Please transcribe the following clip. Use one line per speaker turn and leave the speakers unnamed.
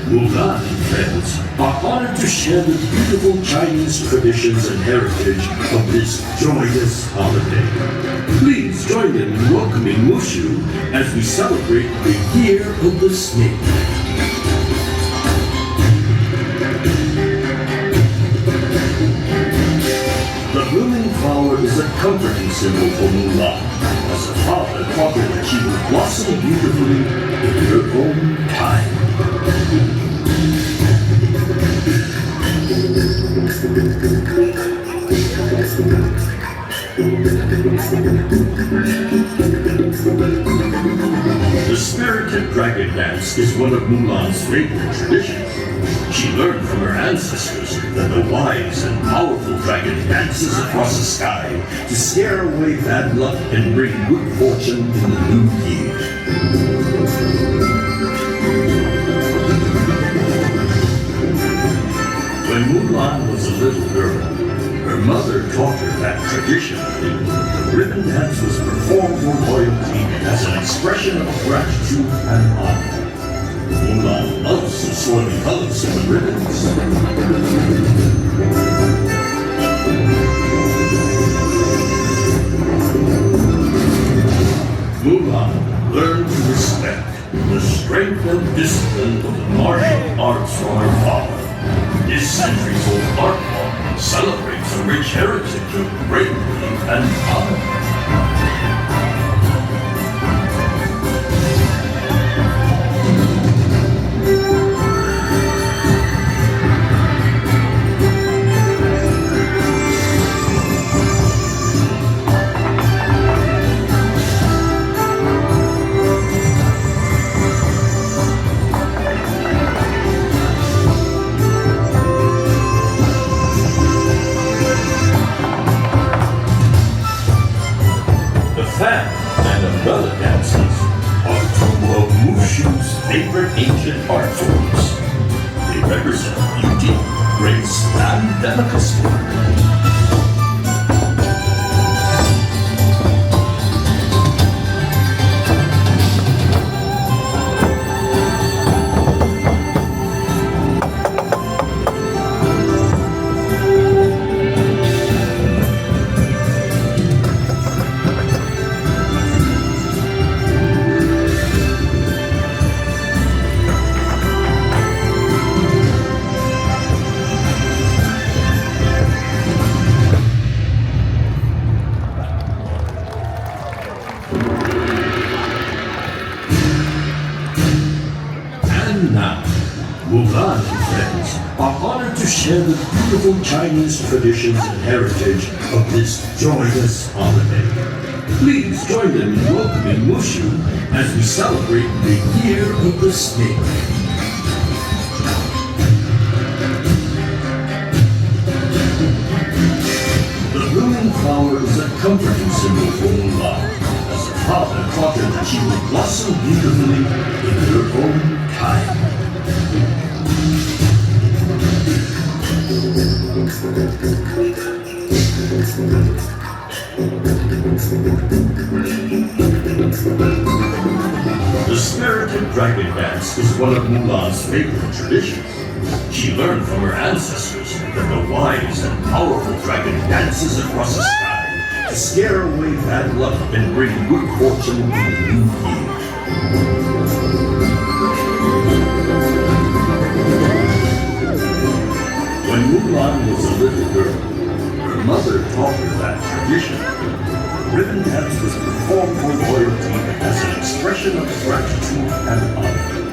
Mulan friends are honored to share the beautiful Chinese traditions and heritage of this joyous holiday. Please join them in welcoming Mushu as we celebrate the Year of the Snake. The blooming flower is a comforting symbol for Mulan, as a father taught her that she would blossom beautifully in her own time. The spirited dragon dance is one of Mulan's favorite traditions. She learned from her ancestors that the wise and powerful dragon dances across the sky to scare away bad luck and bring good fortune in the new year. When Mulan was a little girl, her mother taught her that traditionally, the ribbon dance was performed for royalty as an expression of gratitude and honor. Mulan loves the swirling colors of the ribbons. Mulan learned to respect the strength and discipline of the martial arts from her father. This centuries-old art form celebrates a rich heritage of bravery and honor. Fan and umbrella dances are two of Mushu's favorite ancient art forms. They represent beauty, grace, and delicacy. Now, Mulan and friends are honored to share the beautiful Chinese traditions and heritage of this joyous holiday. Please join them in welcoming Mushu as we celebrate the Year of the Snake. The blooming flower is a comforting symbol for Mulan, as her father taught her that she would blossom beautifully in her own time. The spirited dragon dance is one of Mulan's favorite traditions. She learned from her ancestors that the wise and powerful dragon dances across the sky to scare away bad luck and bring good fortune in the new year. When Mulan was a little girl, her mother taught her that traditionally, the ribbon dance was performed for royalty as an expression of gratitude and honor.